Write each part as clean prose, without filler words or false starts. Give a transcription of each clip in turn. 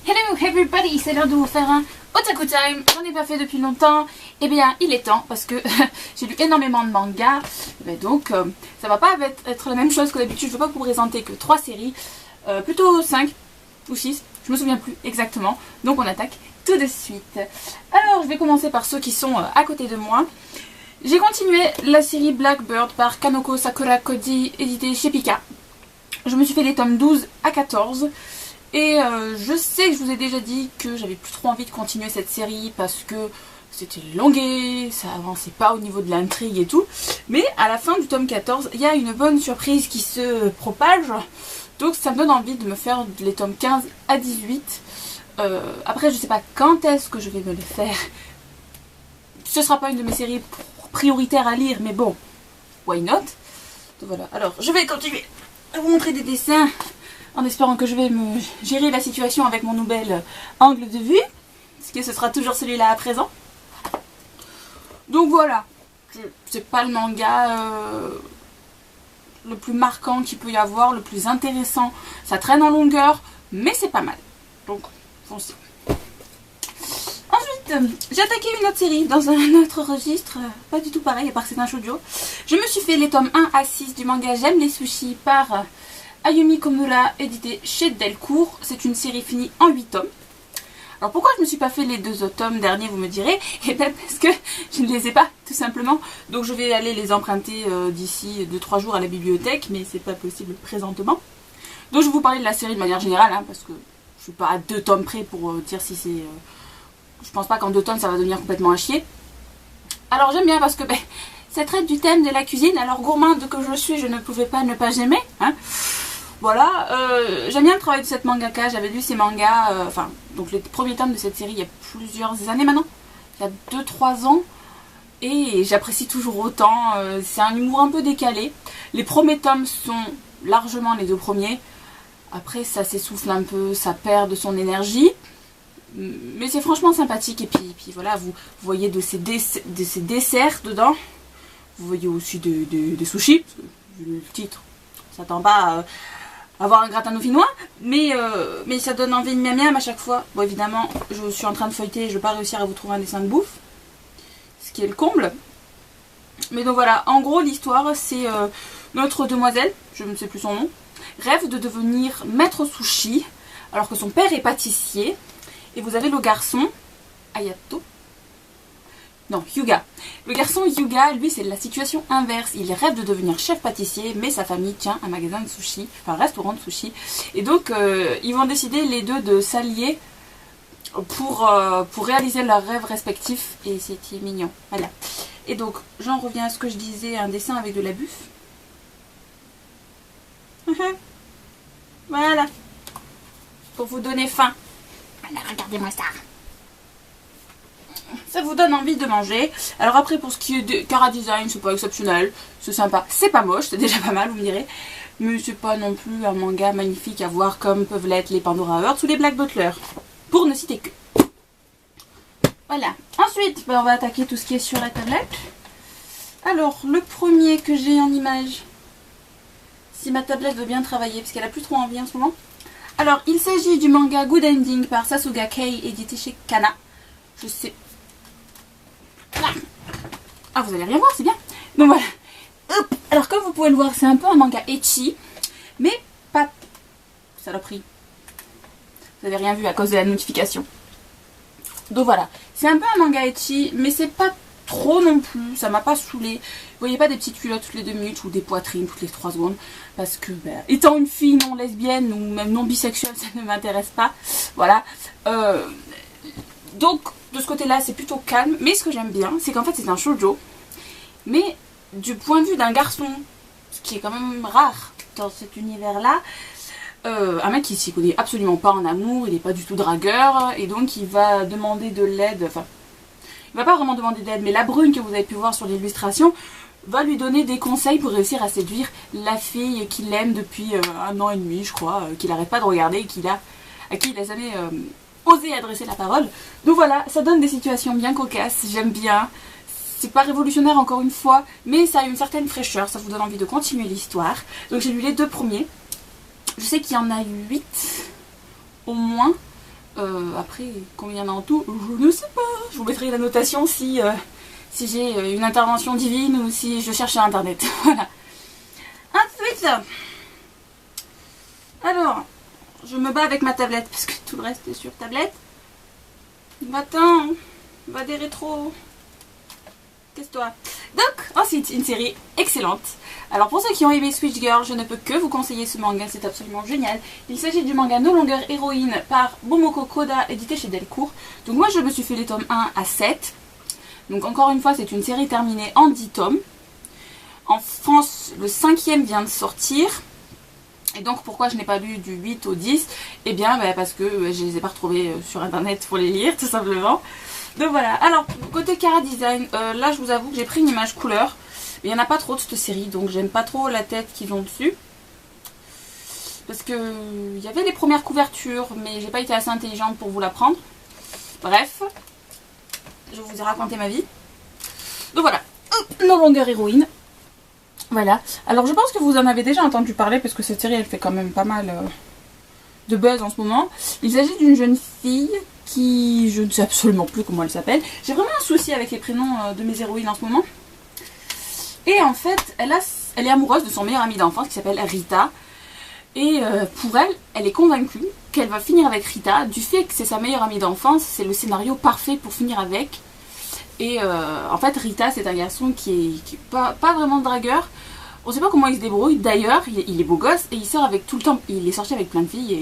Hello everybody, c'est l'heure de vous faire un Otaku Time. J'en ai pas fait depuis longtemps. Eh bien, il est temps parce que j'ai lu énormément de mangas. Mais donc, ça va pas être la même chose que d'habitude. Je ne vais pas vous présenter que 3 séries, plutôt 5 ou 6. Je me souviens plus exactement. Donc, on attaque tout de suite. Alors, je vais commencer par ceux qui sont à côté de moi. J'ai continué la série Blackbird par Kanoko Sakura Koji, édité chez Pika. Je me suis fait les tomes 12 à 14. Et je sais que je vous ai déjà dit que j'avais plus trop envie de continuer cette série parce que c'était longué, ça avançait pas au niveau de l'intrigue et tout. Mais à la fin du tome 14, il y a une bonne surprise qui se propage. Donc ça me donne envie de me faire les tomes 15 à 18. Après je sais pas quand est-ce que je vais me les faire. Ce sera pas une de mes séries prioritaires à lire, mais bon, why not? Donc voilà, alors je vais continuer à vous montrer des dessins. En espérant que je vais me gérer la situation avec mon nouvel angle de vue. Parce que ce sera toujours celui-là à présent. Donc voilà. C'est pas le manga le plus marquant qu'il peut y avoir, le plus intéressant. Ça traîne en longueur, mais c'est pas mal. Donc, foncez. Ensuite, j'ai attaqué une autre série dans un autre registre. Pas du tout pareil, à part que c'est un shoujo. Je me suis fait les tomes 1 à 6 du manga J'aime les sushis par Ayumi Komura, édité chez Delcourt. C'est une série finie en 8 tomes. Alors pourquoi je ne me suis pas fait les 2 autres tomes derniers, vous me direz? Et bien parce que je ne les ai pas, tout simplement. Donc je vais aller les emprunter d'ici 2-3 jours à la bibliothèque, mais c'est pas possible présentement. Donc je vais vous parler de la série de manière générale, hein, parce que je suis pas à 2 tomes près pour dire si c'est... je pense pas qu'en 2 tomes ça va devenir complètement à chier. Alors j'aime bien parce que ça traite du thème de la cuisine. Alors gourmande que je suis, je ne pouvais pas ne pas aimer, hein. Voilà, j'aime bien le travail de cette mangaka. J'avais lu ces mangas, donc les premiers tomes de cette série il y a plusieurs années maintenant, il y a 2-3 ans, et j'apprécie toujours autant. C'est un humour un peu décalé. Les premiers tomes sont largement les 2 premiers, après ça s'essouffle un peu, ça perd de son énergie, mais c'est franchement sympathique. Et puis voilà, vous voyez de ces desserts dedans, vous voyez aussi des sushis, parce que, vu le titre, on s'attend pas à avoir un gratin dauphinois, mais ça donne envie de miam miam à chaque fois. Bon, évidemment, je suis en train de feuilleter et je ne vais pas réussir à vous trouver un dessin de bouffe, ce qui est le comble. Mais donc voilà, en gros l'histoire c'est notre demoiselle, je ne sais plus son nom, rêve de devenir maître sushi alors que son père est pâtissier. Et vous avez le garçon Hayato, non, Hyuga. Le garçon Hyuga, lui, c'est la situation inverse. Il rêve de devenir chef pâtissier, mais sa famille tient un magasin de sushi, enfin un restaurant de sushi. Et donc, ils vont décider les deux de s'allier pour réaliser leurs rêves respectifs. Et c'était mignon. Voilà. Et donc, j'en reviens à ce que je disais, un dessin avec de la buffe. Voilà. Pour vous donner faim. Voilà, regardez-moi ça. Ça vous donne envie de manger. Alors après, pour ce qui est de Cara Design, c'est pas exceptionnel, c'est sympa, c'est pas moche, c'est déjà pas mal, vous me direz, mais c'est pas non plus un manga magnifique à voir comme peuvent l'être les Pandora Hearts ou les Black Butler, pour ne citer que. Voilà. Ensuite, on va attaquer tout ce qui est sur la tablette. Alors, le premier que j'ai en image, si ma tablette veut bien travailler, parce qu'elle a plus trop envie en ce moment. Alors, il s'agit du manga Good Ending par Sasuga Kei, édité chez Kana. Je sais. Ah, vous allez rien voir, c'est bien. Donc voilà. Hop. Alors comme vous pouvez le voir, c'est un peu un manga ecchi, mais pas saloperie. Vous avez rien vu à cause de la notification. Donc voilà, c'est un peu un manga ecchi, mais c'est pas trop non plus. Ça m'a pas saoulé. Vous voyez pas des petites culottes toutes les 2 minutes ou des poitrines toutes les 3 secondes, parce que étant une fille non lesbienne ou même non bisexuelle, ça ne m'intéresse pas. Voilà. Donc de ce côté là c'est plutôt calme, mais ce que j'aime bien c'est qu'en fait c'est un shoujo, mais du point de vue d'un garçon, ce qui est quand même rare dans cet univers là. Un mec qui s'y connaît absolument pas en amour, il n'est pas du tout dragueur, et donc il va demander de l'aide, enfin il va pas vraiment demander d'aide, mais la brune que vous avez pu voir sur l'illustration va lui donner des conseils pour réussir à séduire la fille qu'il aime depuis 1 an et demi je crois, qu'il n'arrête pas de regarder et à qui il a jamais oser adresser la parole. Donc voilà, ça donne des situations bien cocasses, j'aime bien. C'est pas révolutionnaire encore une fois, mais ça a une certaine fraîcheur, ça vous donne envie de continuer l'histoire. Donc j'ai lu les 2 premiers. Je sais qu'il y en a 8 au moins. Après, combien il y en a en tout, je ne sais pas. Je vous mettrai la notation si j'ai une intervention divine ou si je cherche sur internet. Voilà. Ensuite, alors, je me bats avec ma tablette parce que tout le reste est sur tablette. Va-t'en, va des rétros. Qu'est-ce-toi? Donc, ensuite, une série excellente. Alors, pour ceux qui ont aimé Switch Girl, je ne peux que vous conseiller ce manga, c'est absolument génial. Il s'agit du manga No Longer Héroïne par Momoko Koda, édité chez Delcourt. Donc, moi, je me suis fait les tomes 1 à 7. Donc, encore une fois, c'est une série terminée en 10 tomes. En France, le 5e vient de sortir. Et donc, pourquoi je n'ai pas lu du 8 au 10? Eh bien, parce que je ne les ai pas retrouvés sur internet pour les lire, tout simplement. Donc voilà, alors côté Cara Design, là je vous avoue que j'ai pris une image couleur. Il n'y en a pas trop de cette série, donc j'aime pas trop la tête qu'ils ont dessus. Parce que il y avait les premières couvertures, mais j'ai pas été assez intelligente pour vous la prendre. Bref, je vous ai raconté ma vie. Donc voilà, No Longer Héroïne. Voilà, alors je pense que vous en avez déjà entendu parler, parce que cette série elle fait quand même pas mal de buzz en ce moment. Il s'agit d'une jeune fille qui, je ne sais absolument plus comment elle s'appelle. J'ai vraiment un souci avec les prénoms de mes héroïnes en ce moment. Et en fait, elle est amoureuse de son meilleur ami d'enfance qui s'appelle Rita. Et pour elle, elle est convaincue qu'elle va finir avec Rita. Du fait que c'est sa meilleure amie d'enfance, c'est le scénario parfait pour finir avec. Et en fait, Rita, c'est un garçon qui est pas vraiment dragueur. On sait pas comment il se débrouille. D'ailleurs, il est beau gosse et il sort avec tout le temps. Il est sorti avec plein de filles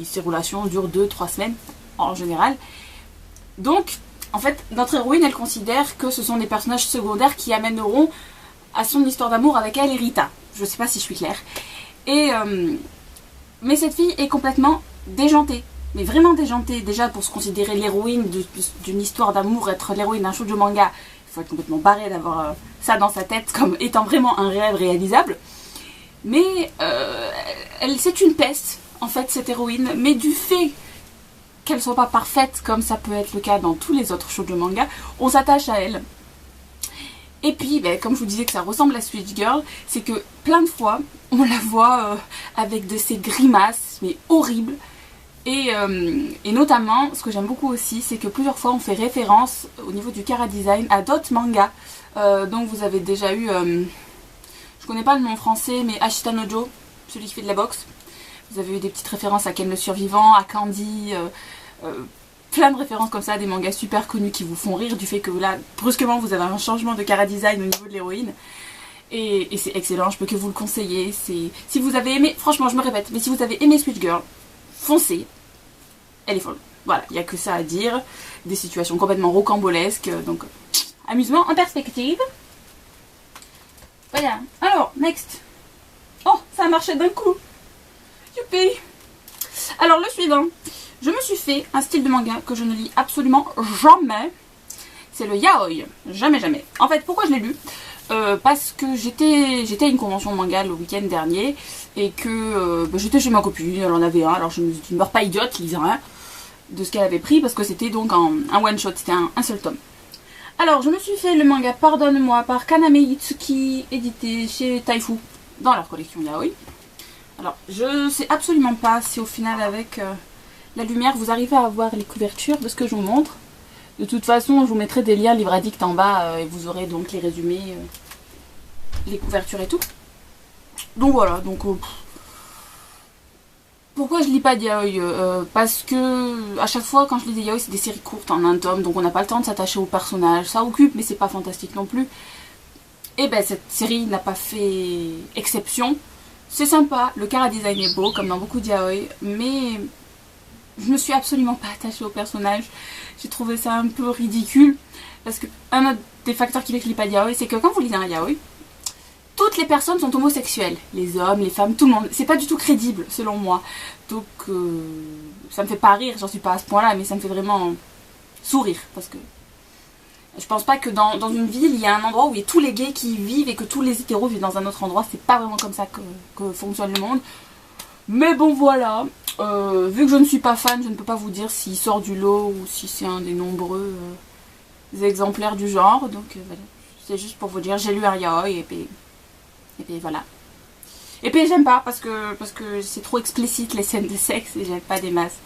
et ses relations durent 2-3 semaines en général. Donc, en fait, notre héroïne, elle considère que ce sont des personnages secondaires qui amèneront à son histoire d'amour avec elle et Rita. Je sais pas si je suis claire. Et mais cette fille est complètement déjantée. Mais vraiment déjantée. Déjà, pour se considérer l'héroïne d'une histoire d'amour, être l'héroïne d'un shoujo manga, il faut être complètement barré d'avoir ça dans sa tête comme étant vraiment un rêve réalisable. Mais c'est une peste, en fait, cette héroïne. Mais du fait qu'elle soit pas parfaite, comme ça peut être le cas dans tous les autres shoujo manga, on s'attache à elle. Et puis, comme je vous disais que ça ressemble à Switch Girl, c'est que plein de fois, on la voit avec de ces grimaces, mais horribles. Et notamment, ce que j'aime beaucoup aussi, c'est que plusieurs fois on fait référence au niveau du Cara Design à d'autres mangas. Donc vous avez déjà eu, je connais pas le nom français, mais Ashita Nojo, celui qui fait de la boxe. Vous avez eu des petites références à Ken le Survivant, à Candy, plein de références comme ça, des mangas super connus qui vous font rire du fait que là, brusquement, vous avez un changement de Cara Design au niveau de l'héroïne. Et c'est excellent, je peux que vous le conseiller. Si vous avez aimé, franchement je me répète, mais si vous avez aimé Switch Girl, foncez, elle est folle. Voilà, il n'y a que ça à dire. Des situations complètement rocambolesques. Donc, amusement en perspective. Voilà. Alors, next. Oh, ça a marché d'un coup. Youpi. Alors, le suivant. Je me suis fait un style de manga que je ne lis absolument jamais. C'est le yaoi. Jamais, jamais. En fait, pourquoi je l'ai lu? Parce que j'étais à une convention manga le week-end dernier et que j'étais chez ma copine, elle en avait un, alors je me suis dit, ne meurs pas idiote, lise un de ce qu'elle avait pris parce que c'était donc un one shot, c'était un seul tome. Alors je me suis fait le manga Pardonne-moi par Kaname Itsuki, édité chez Taifu dans leur collection yaoi. Alors je sais absolument pas si au final avec la lumière vous arrivez à voir les couvertures de ce que je vous montre. De toute façon, je vous mettrai des liens livre addict en bas et vous aurez donc les résumés, les couvertures et tout. Donc voilà, donc pourquoi je lis pas de yaoi? Parce que à chaque fois quand je lis des yaoi, c'est des séries courtes en un tome, donc on n'a pas le temps de s'attacher aux personnages. Ça occupe, mais c'est pas fantastique non plus. Et cette série n'a pas fait exception. C'est sympa, le Cara Design est beau, comme dans beaucoup de yaoi, mais je me suis absolument pas attachée au personnage. J'ai trouvé ça un peu ridicule. Parce que un autre des facteurs qui fait que je lis pas de yaoi, c'est que quand vous lisez un yaoi, toutes les personnes sont homosexuelles. Les hommes, les femmes, tout le monde. C'est pas du tout crédible, selon moi. Donc, ça me fait pas rire, j'en suis pas à ce point-là, mais ça me fait vraiment sourire. Parce que je pense pas que dans une ville, il y a un endroit où il y a tous les gays qui y vivent et que tous les hétéros vivent dans un autre endroit. C'est pas vraiment comme ça que fonctionne le monde. Mais bon, voilà. Vu que je ne suis pas fan, je ne peux pas vous dire s'il sort du lot ou si c'est un des nombreux exemplaires du genre. Donc voilà, c'est juste pour vous dire, j'ai lu un yaoi et puis voilà. Et puis j'aime pas parce que c'est trop explicite les scènes de sexe et j'aime pas des masses.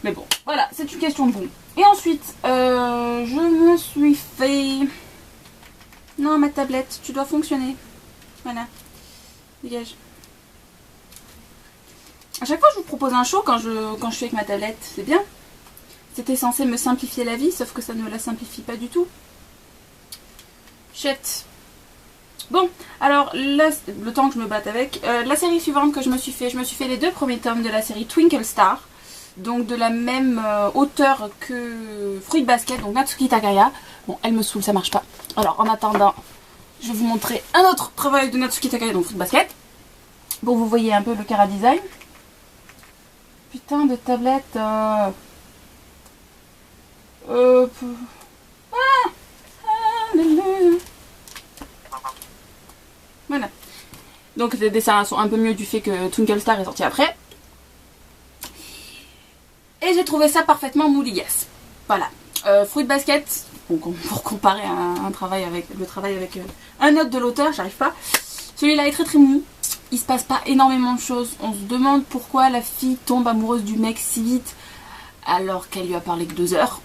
Mais bon, voilà, c'est une question de goût. Et ensuite, je me suis fait... Non, ma tablette, tu dois fonctionner. Voilà. Dégage. À chaque fois, je vous propose un show quand je suis avec ma tablette. C'est bien. C'était censé me simplifier la vie, sauf que ça ne la simplifie pas du tout. Chut. Bon, alors, là, le temps que je me batte avec, la série suivante que je me suis fait les 2 premiers tomes de la série Twinkle Star. Donc de la même auteure que Fruit Basket, donc Natsuki Takaya. Bon, elle me saoule, ça marche pas. Alors, en attendant, je vais vous montrer un autre travail de Natsuki Takaya, donc Fruit Basket. Bon, vous voyez un peu le Cara Design. Putain de tablette. Voilà. Donc les dessins sont un peu mieux du fait que Twinkle Star est sorti après. Et j'ai trouvé ça parfaitement mouligasse. Voilà. Fruit Basket, pour comparer le travail avec un autre de l'auteur, j'arrive pas. Celui-là est très très mou. Il se passe pas énormément de choses. On se demande pourquoi la fille tombe amoureuse du mec si vite alors qu'elle lui a parlé que 2 heures.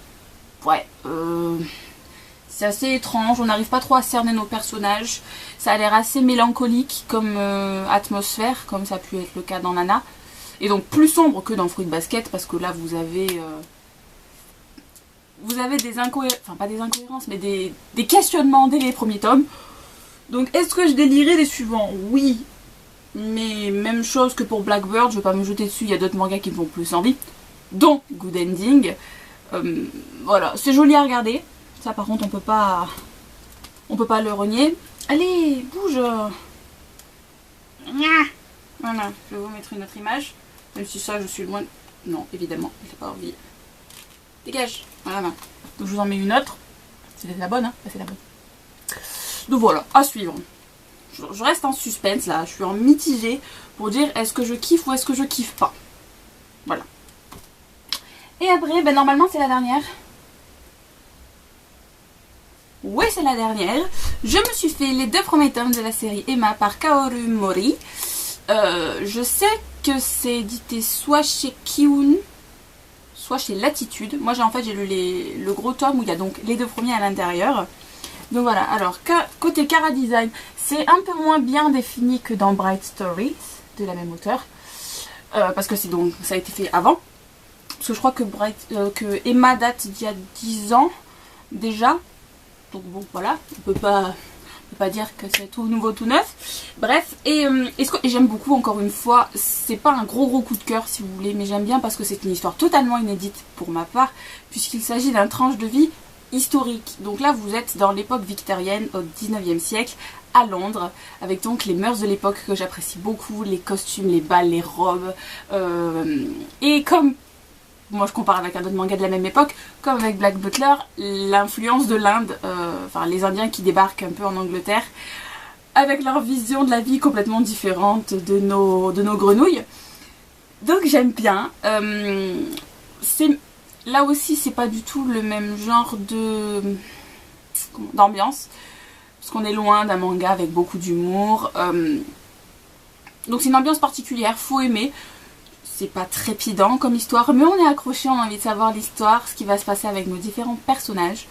Ouais, c'est assez étrange. On n'arrive pas trop à cerner nos personnages. Ça a l'air assez mélancolique comme atmosphère, comme ça a pu être le cas dans Nana. Et donc plus sombre que dans Fruit Basket, parce que là vous avez des incohérences, enfin pas des incohérences, mais des questionnements dès les premiers tomes. Donc est-ce que je délirais les suivants? Oui, mais même chose que pour Blackbird, je vais pas me jeter dessus, il y a d'autres mangas qui me font plus envie, dont Good Ending. Voilà, c'est joli à regarder, ça par contre on peut pas le renier. Allez, bouge. Voilà, je vais vous mettre une autre image. Même si ça, je suis loin. Non, évidemment, j'ai pas envie. Dégage. Voilà. Donc je vous en mets une autre. C'est la bonne, hein. C'est la bonne. Donc voilà, à suivre. Je reste en suspense là. Je suis en mitigé pour dire est-ce que je kiffe ou est-ce que je kiffe pas. Voilà. Et après, ben normalement c'est la dernière. Oui, c'est la dernière. Je me suis fait les 2 premiers tomes de la série Emma par Kaoru Mori. Je sais que c'est édité soit chez Kiun, soit chez Latitude. Moi j'ai lu le gros tome où il y a donc les 2 premiers à l'intérieur. Donc voilà, alors côté Cara Design, c'est un peu moins bien défini que dans Bright Stories, de la même auteure. Parce que ça a été fait avant. Parce que je crois que Emma date d'il y a 10 ans déjà. Donc bon voilà, on peut pas dire que c'est tout nouveau, tout neuf. Bref, et j'aime beaucoup, encore une fois, c'est pas un gros coup de cœur si vous voulez, mais j'aime bien parce que c'est une histoire totalement inédite pour ma part, puisqu'il s'agit d'un tranche de vie historique. Donc là vous êtes dans l'époque victorienne au 19e siècle à Londres, avec donc les mœurs de l'époque que j'apprécie beaucoup, les costumes, les balles, les robes, et comme moi je compare avec un autre manga de la même époque, comme avec Black Butler, l'influence de l'Inde, enfin les Indiens qui débarquent un peu en Angleterre, avec leur vision de la vie complètement différente de nos grenouilles. Donc j'aime bien. Là aussi c'est pas du tout le même genre d'ambiance, parce qu'on est loin d'un manga avec beaucoup d'humour. Donc c'est une ambiance particulière, faut aimer. C'est pas trépidant comme histoire, mais on est accroché, on a envie de savoir l'histoire, ce qui va se passer avec nos différents personnages.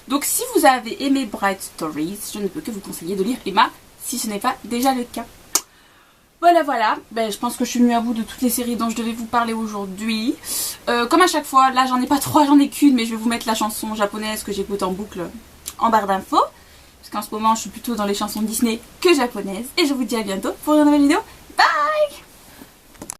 Donc si vous avez aimé Bright Stories, je ne peux que vous conseiller de lire Emma, si ce n'est pas déjà le cas. Voilà, ben, je pense que je suis venue à bout de toutes les séries dont je devais vous parler aujourd'hui. Comme à chaque fois, là j'en ai pas 3, j'en ai qu'une, mais je vais vous mettre la chanson japonaise que j'écoute en boucle en barre d'infos. Parce qu'en ce moment je suis plutôt dans les chansons Disney que japonaises. Et je vous dis à bientôt pour une nouvelle vidéo. Bye!